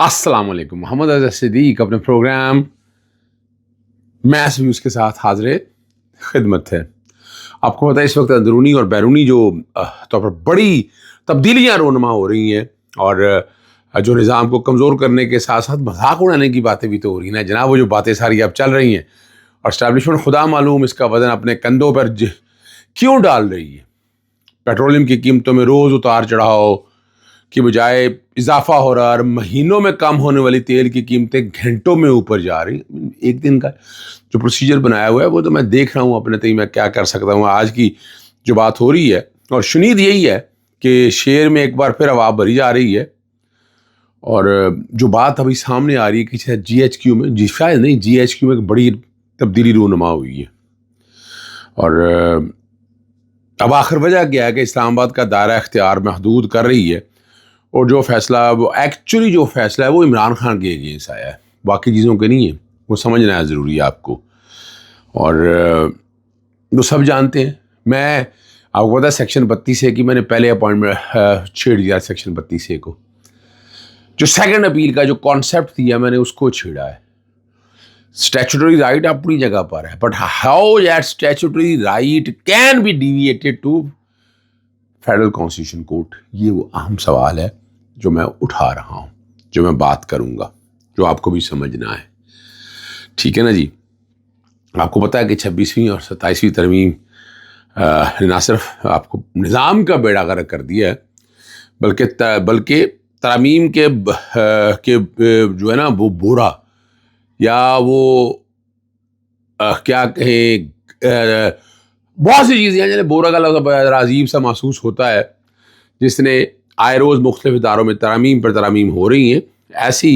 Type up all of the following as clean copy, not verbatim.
السلام علیکم. محمد اظہر صدیق اپنے پروگرام میس ویوز کے ساتھ حاضر خدمت ہے. آپ کو پتہ ہے اس وقت اندرونی اور بیرونی جو طور پر بڑی تبدیلیاں رونما ہو رہی ہیں، اور جو نظام کو کمزور کرنے کے ساتھ ساتھ مذاق اڑانے کی باتیں بھی تو ہو رہی ہیں جناب. وہ جو باتیں ساری اب چل رہی ہیں اور اسٹیبلشمنٹ خدا معلوم اس کا وزن اپنے کندھوں پر کیوں ڈال رہی ہے. پیٹرولیم کی قیمتوں میں روز اتار چڑھاؤ کی بجائے اضافہ ہو رہا، اور مہینوں میں کم ہونے والی تیل کی قیمتیں گھنٹوں میں اوپر جا رہی ہیں. ایک دن کا جو پروسیجر بنایا ہوا ہے وہ تو میں دیکھ رہا ہوں اپنے تئیں میں کیا کر سکتا ہوں. آج کی جو بات ہو رہی ہے اور شنید یہی ہے کہ شیئر میں ایک بار پھر ہوا بھری جا رہی ہے، اور جو بات ابھی سامنے آ رہی ہے کہ جی ایچ کیو میں شاید نہیں جی ایچ کیو میں ایک بڑی تبدیلی رونما ہوئی ہے. اور اب آخر وجہ کیا ہے کہ اسلام آباد کا دائرہ اختیار محدود کر رہی ہے، اور جو فیصلہ وہ ایکچولی جو فیصلہ ہے وہ عمران خان کے اگینسٹ آیا ہے، باقی چیزوں کے نہیں ہے. وہ سمجھنا ہے ضروری ہے آپ کو، اور وہ سب جانتے ہیں. میں آپ کو پتا سیکشن 32A کی میں نے پہلے اپوائنٹمنٹ چھیڑ دیا. سیکشن 32A کو جو سیکنڈ اپیل کا جو کانسیپٹ دیا میں نے اس کو چھیڑا ہے. اسٹیچوٹری رائٹ اپنی جگہ پر ہے، but how that statutory right can be deviated to federal constitution court, یہ وہ اہم سوال ہے جو میں اٹھا رہا ہوں، جو میں بات کروں گا، جو آپ کو بھی سمجھنا ہے. ٹھیک ہے نا جی. آپ کو پتہ ہے کہ 26ویں اور 27ویں ترمیم نہ صرف آپ کو نظام کا بیڑا غرق کر دیا ہے، بلکہ ترامیم کے جو ہے نا وہ بورا یا وہ کیا کہیں بہت سی چیزیں ہیں جنہیں بورا کا لفظ ذرا عجیب سا محسوس ہوتا ہے، جس نے آئے روز مختلف اداروں میں ترامیم پر ترامیم ہو رہی ہیں. ایسی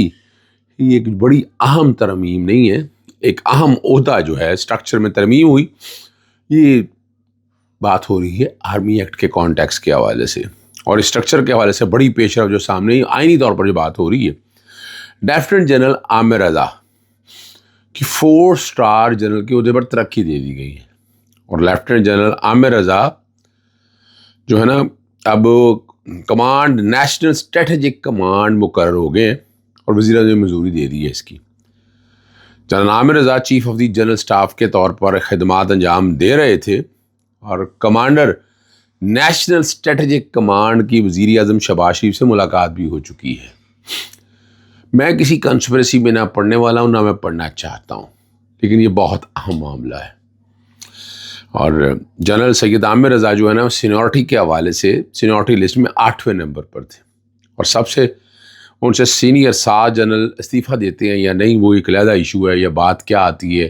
یہ ایک بڑی اہم ترمیم نہیں ہے، ایک اہم عہدہ جو ہے اسٹرکچر میں ترمیم ہوئی. یہ بات ہو رہی ہے آرمی ایکٹ کے کانٹیکس کے حوالے سے، اور اسٹرکچر کے حوالے سے بڑی پیش رفت جو سامنے آئینی طور پر جو بات ہو رہی ہے. لیفٹیننٹ جنرل عامر رضا کی 4 اسٹار جنرل کے عہدے پر ترقی دے دی گئی ہے، اور لیفٹیننٹ جنرل عامر رضا جو ہے نا اب کمانڈ نیشنل اسٹریٹجک کمانڈ مقرر ہو گئے ہیں، اور وزیر اعظم نے منظوری دے دی ہے اس کی. General Amir Raza chief of the general staff کے طور پر خدمات انجام دے رہے تھے، اور کمانڈر نیشنل اسٹریٹجک کمانڈ کی وزیر اعظم شہباز شریف سے ملاقات بھی ہو چکی ہے. میں کسی کنسپریسی میں نہ پڑھنے والا ہوں، نہ میں پڑھنا چاہتا ہوں، لیکن یہ بہت اہم معاملہ ہے. اور جنرل سید عامر رضا جو ہے نا سینیورٹی کے حوالے سے سینیورٹی لسٹ میں 8ویں نمبر پر تھے، اور سب سے ان سے سینئر 7 جنرل استعفیٰ دیتے ہیں یا نہیں وہ ایک علیحدہ ایشو ہے. یا بات کیا آتی ہے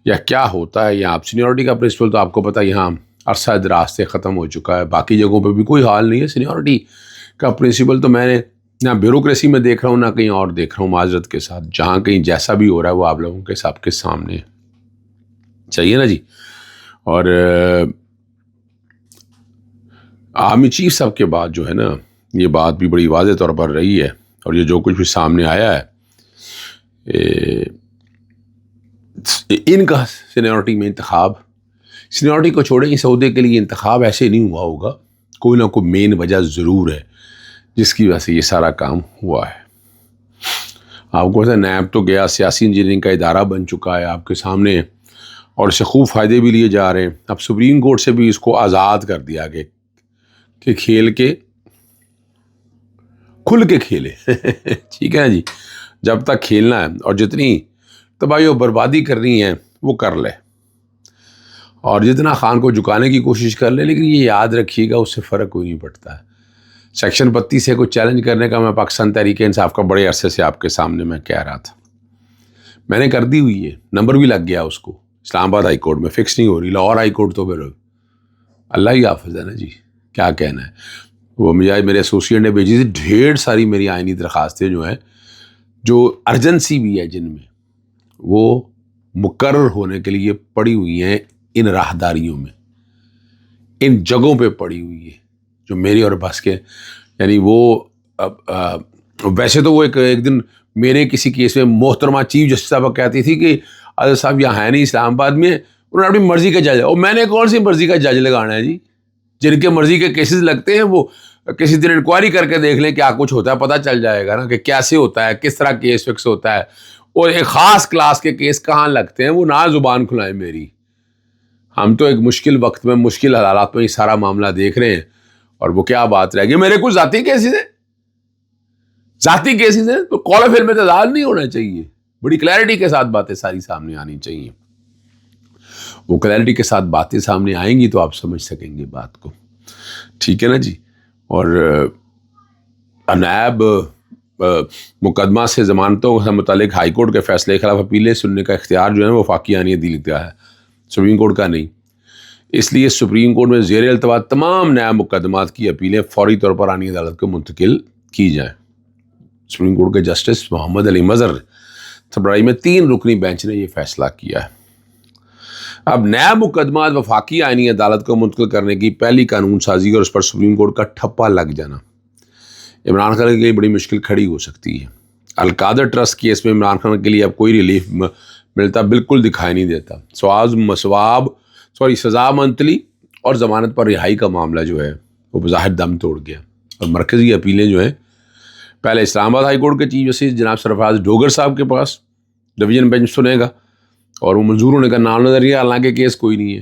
یا کیا ہوتا ہے، یا آپ سینیورٹی کا پرنسپل تو آپ کو پتہ یہاں عرصہ دراز سے ختم ہو چکا ہے، باقی جگہوں پہ بھی کوئی حال نہیں ہے. سینیورٹی کا پرنسپل تو میں نے نہ بیوروکریسی میں دیکھ رہا ہوں، نہ کہیں اور دیکھ رہا ہوں. معذرت کے ساتھ جہاں کہیں جیسا بھی ہو رہا ہے وہ آپ لوگوں کے سب کے سامنے چاہیے نا جی. اور آرمی چیف صاحب کے بعد جو ہے نا یہ بات بھی بڑی واضح طور پر رہی ہے، اور یہ جو کچھ بھی سامنے آیا ہے ان کا سینیورٹی میں انتخاب، سینیورٹی کو چھوڑیں اس عہدے کے لیے انتخاب ایسے نہیں ہوا ہوگا، کوئی نہ کوئی مین وجہ ضرور ہے جس کی وجہ سے یہ سارا کام ہوا ہے. آپ کو نیب تو گیا سیاسی انجینئرنگ کا ادارہ بن چکا ہے آپ کے سامنے، اور اس سے خوب فائدے بھی لیے جا رہے ہیں. اب سپریم کورٹ سے بھی اس کو آزاد کر دیا گیا کہ کھیل کے کھل کے کھیلے. ٹھیک ہے نا جی. جب تک کھیلنا ہے اور جتنی تباہی و بربادی کرنی ہے وہ کر لے، اور جتنا خان کو جھکانے کی کوشش کر لے، لیکن یہ یاد رکھیے گا اس سے فرق کوئی نہیں پڑتا ہے. سیکشن 32A کو چیلنج کرنے کا میں پاکستان تحریک انصاف کا بڑے عرصے سے آپ کے سامنے میں کہہ رہا تھا. میں نے کر دی ہوئی ہے، نمبر بھی لگ گیا اس کو. اسلام آباد ہائی کورٹ میں فکس نہیں ہو رہی، لاہور ہائی کورٹ تو پھر اللہ ہی حافظ ہے نا جی، کیا کہنا ہے. وہ میرے ایسوسیٹ نے بھیجی تھی ڈھیر ساری میری آئینی درخواستیں جو ہیں جو ارجنسی بھی ہے، جن میں وہ مقرر ہونے کے لیے پڑی ہوئی ہیں ان راہداریوں میں، ان جگہوں پہ پڑی ہوئی ہے جو میری اور بس کے. یعنی وہ ویسے تو وہ ایک دن میرے کسی کیس میں محترمہ چیف جسٹس صاحبہ کہتی تھی کہ اظہر صاحب یہاں ہے نہیں اسلام آباد میں، انہوں نے اپنی مرضی کا جج، اور میں نے کون سی مرضی کا جج لگانا ہے جی. جن کے مرضی کے کیسز لگتے ہیں وہ کسی دن انکوائری کر کے دیکھ لیں کیا کچھ ہوتا ہے، پتہ چل جائے گا نا کہ کیسے ہوتا ہے، کس طرح کیس فکس ہوتا ہے، اور ایک خاص کلاس کے کیس کہاں لگتے ہیں، وہ نہ زبان کھلائیں میری. ہم تو ایک مشکل وقت میں، مشکل حالات میں یہ سارا معاملہ دیکھ رہے ہیں، اور وہ کیا بات رہ گئی. میرے کچھ ذاتی کیسز ہیں، ذاتی کیسز ہیں، تو کال آف علم میں تضاد نہیں ہونا چاہیے. بڑی کلیئرٹی کے ساتھ باتیں ساری سامنے آنی چاہیے. وہ کلیئرٹی کے ساتھ باتیں سامنے آئیں گی تو آپ سمجھ سکیں گے بات کو. ٹھیک ہے نا جی. اور نیب مقدمہ سے ضمانتوں سے متعلق ہائی کورٹ کے فیصلے کے خلاف اپیلیں سننے کا اختیار جو ہے وہ وفاقی آئینی عدالت کا ہے، سپریم کورٹ کا نہیں. اس لیے سپریم کورٹ میں زیر التوا تمام نیب مقدمات کی اپیلیں فوری طور پر آئینی عدالت کو منتقل کی جائیں. سپریم کورٹ کے جسٹس محمد علی مظہر فبرائی میں 3 رکنی بینچ نے یہ فیصلہ کیا ہے. اب نیب مقدمات وفاقی آئینی عدالت کو منتقل کرنے کی پہلی قانون سازی اور اس پر سپریم کورٹ کا ٹھپا لگ جانا عمران خان کے لیے بڑی مشکل کھڑی ہو سکتی ہے. القادر ٹرسٹ کیس میں عمران خان کے لیے اب کوئی ریلیف ملتا بالکل دکھائی نہیں دیتا. سزا منتلی اور ضمانت پر رہائی کا معاملہ جو ہے وہ بظاہر دم توڑ گیا، اور مرکزی اپیلیں جو ہیں پہلے اسلام آباد ہائی کورٹ کے چیف جسٹس جناب سرفراز ڈوگر صاحب کے پاس ڈویژن بینچ سنے گا، اور وہ منظور ہونے کا نام نظریہ، حالانکہ کیس کوئی نہیں ہے.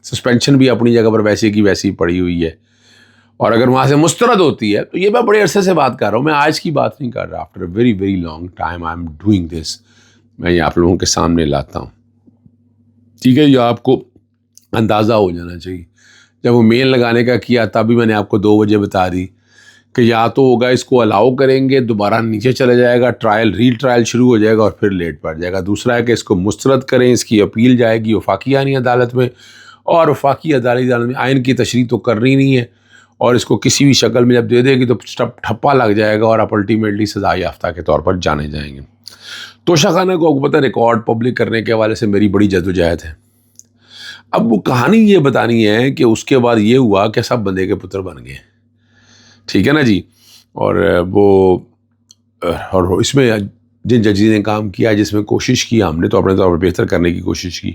سسپینشن بھی اپنی جگہ پر ویسے کی ویسی پڑی ہوئی ہے، اور اگر وہاں سے مسترد ہوتی ہے تو یہ میں بڑے عرصے سے بات کر رہا ہوں، میں آج کی بات نہیں کر رہا. After a very very long time I am doing this, میں یہ آپ لوگوں کے سامنے لاتا ہوں. ٹھیک ہے، یہ آپ کو اندازہ ہو جانا چاہیے. جب وہ میل لگانے کا کیا تب بھی میں نے آپ کو 2 وجہ بتا دی کہ یا تو ہوگا اس کو الاؤ کریں گے، دوبارہ نیچے چلے جائے گا، ری ٹرائل شروع ہو جائے گا اور پھر لیٹ پڑ جائے گا. دوسرا ہے کہ اس کو مسترد کریں، اس کی اپیل جائے گی وفاقی آئینی عدالت میں، اور وفاقی عدالت میں آئین کی تشریح تو کرنی نہیں ہے، اور اس کو کسی بھی شکل میں جب دے دے گی تو ٹھپا لگ جائے گا اور آپ الٹیمیٹلی سزا یافتہ کے طور پر جانے جائیں گے. توشہ خانہ کو پتہ ریکارڈ پبلک کرنے کے حوالے سے میری بڑی جدوجہد ہے. اب وہ کہانی یہ بتانی ہے کہ اس کے بعد یہ ہوا کہ سب بندے کے پتر بن گئے. ٹھیک ہے نا جی. اور اس میں جن ججز نے کام کیا، جس میں کوشش کی ہم نے تو اپنے طور پر بہتر کرنے کی کوشش کی.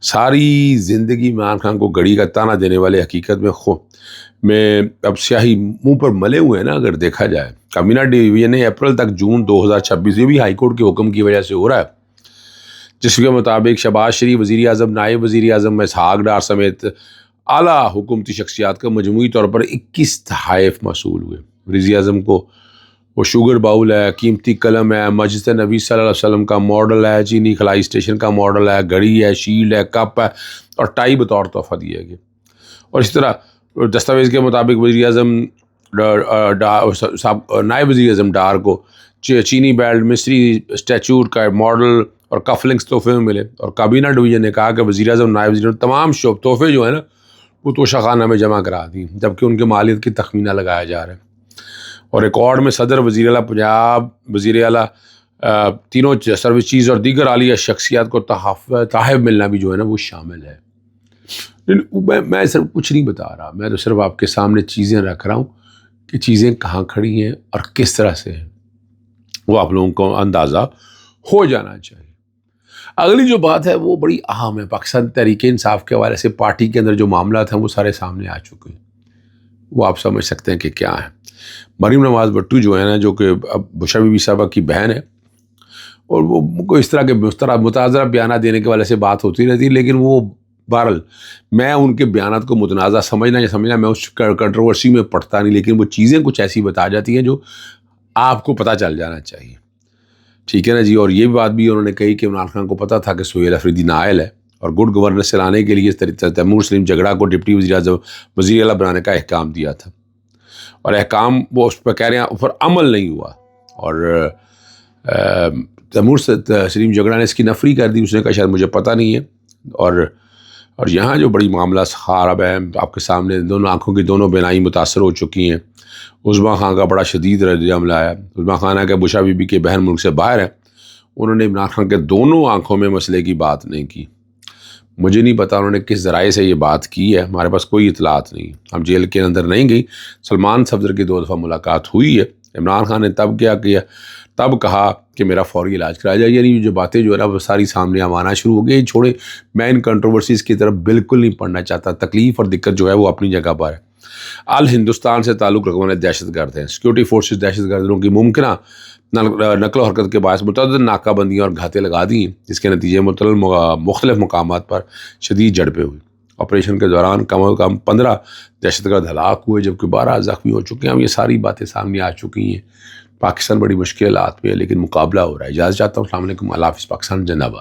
ساری زندگی عمران خان کو گڑی کا تانا دینے والے حقیقت میں اب سیاہی منہ پر ملے ہوئے ہیں نا. اگر دیکھا جائے کابینہ ڈویژن نے اپریل تک جون 2026 یہ بھی ہائی کورٹ کے حکم کی وجہ سے ہو رہا ہے، جس کے مطابق شہباز شریف وزیر اعظم، نائب وزیر اعظم اسحاق ڈار سمیت اعلیٰ حکومتی شخصیات کا مجموعی طور پر 21 تحائف موصول ہوئے. وزیر اعظم کو وہ شوگر باؤل ہے، قیمتی قلم ہے، مسجد نبی صلی اللہ علیہ وسلم کا ماڈل ہے، چینی خلائی اسٹیشن کا ماڈل ہے، گھڑی ہے، شیلڈ ہے، کپ ہے، اور ٹائی بطور تحفہ دیا گیا. اور اس طرح دستاویز کے مطابق وزیر اعظم نائب وزیر اعظم ڈار کو چینی بیلٹ، مصری اسٹیچوٹ کا ماڈل اور کف لنکس تحفے میں ملے. اور کابینہ ڈویژن نے کہا کہ وزیر اعظم، نائب وزیر اعظم تمام تحفے جو ہیں نا وہ توشہ خانہ میں جمع کرا دیں، جبکہ ان کے مالیت کی تخمینہ لگایا جا رہا ہے. اور ریکارڈ میں صدر، وزیر اعلیٰ پنجاب، وزیر اعلیٰ تینوں سروس چیز اور دیگر عالیہ شخصیات کو تحائف ملنا بھی جو ہے نا وہ شامل ہے. میں صرف کچھ نہیں بتا رہا، میں تو صرف آپ کے سامنے چیزیں رکھ رہا ہوں کہ چیزیں کہاں کھڑی ہیں اور کس طرح سے ہیں، وہ آپ لوگوں کو اندازہ ہو جانا چاہیے. اگلی جو بات ہے وہ بڑی اہم ہے. پاکستان تحریک انصاف کے حوالے سے پارٹی کے اندر جو معاملات ہیں وہ سارے سامنے آ چکے ہیں. وہ آپ سمجھ سکتے ہیں کہ کیا ہے. مریم نواز بھٹو جو ہے نا، جو کہ اب بشرا بی بی صاحبہ کی بہن ہے، اور وہ اس طرح کے متنازع بیانات دینے کے والے سے بات ہوتی رہتی ہے، لیکن وہ بہرحال میں ان کے بیانات کو متنازع سمجھنا یا سمجھنا، میں اس کنٹروورسی میں پڑھتا نہیں، لیکن وہ چیزیں کچھ ایسی بتا جاتی ہیں جو آپ کو پتہ چل جانا چاہیے. ٹھیک ہے نا جی. اور یہ بات بھی انہوں نے کہی کہ عمران خان کو پتہ تھا کہ سہیل افریدی نائل ہے، اور گڈ گورننس سے لانے کے لیے تیمور سلیم جگڑا کو ڈپٹی وزیر اعلیٰ بنانے کا احکام دیا تھا، اور احکام وہ اس پہ کہہ رہے ہیں اوپر عمل نہیں ہوا. اور تیمور سلیم جگڑا نے اس کی نفری کر دی. اس نے کہا شاید مجھے پتہ نہیں ہے. اور یہاں جو بڑی معاملہ خراب ہے آپ کے سامنے، دونوں آنکھوں کی دونوں بینائی متاثر ہو چکی ہیں. عظمیٰ خان کا بڑا شدید رد عمل آیا. عظمیٰ خان ہے کہ بشرا بی بی کے بہن ملک سے باہر ہے، انہوں نے عمران خان کے دونوں آنکھوں میں مسئلے کی بات نہیں کی. مجھے نہیں پتا انہوں نے کس ذرائع سے یہ بات کی ہے، ہمارے پاس کوئی اطلاعات نہیں. ہم جیل کے اندر نہیں گئی. سلمان صفدر کی 2 دفعہ ملاقات ہوئی ہے. عمران خان نے تب کیا کیا، تب کہا کہ میرا فوری علاج کرایا جائے. یعنی جو باتیں جو ہے نا وہ ساری سامنے آنا شروع ہو گئی. چھوڑے، میں ان کنٹروورسیز کی طرف بالکل نہیں پڑھنا چاہتا. تکلیف اور دقت جو ہے وہ اپنی جگہ پر ہے. ہندوستان سے تعلق رکھنے والے دہشت گرد ہیں۔ سیکورٹی فورسز دہشت گردوں کی ممکنہ نقل و حرکت کے باعث متعدد ناکہ بندیاں اور گھاتے لگا دی ہیں، جس کے نتیجے مختلف مقامات پر شدید جھڑپیں ہوئی۔ آپریشن کے دوران کم از کم 15 دہشت گرد ہلاک ہوئے، جبکہ 12 زخمی ہو چکے ہیں۔ اب یہ ساری باتیں سامنے آ چکی ہیں۔ پاکستان بڑی مشکلات میں ہے، لیکن مقابلہ ہو رہا ہے۔ اجازت چاہتا ہوں۔ السلام علیکم، اللہ حافظ، پاکستان زندہ باد۔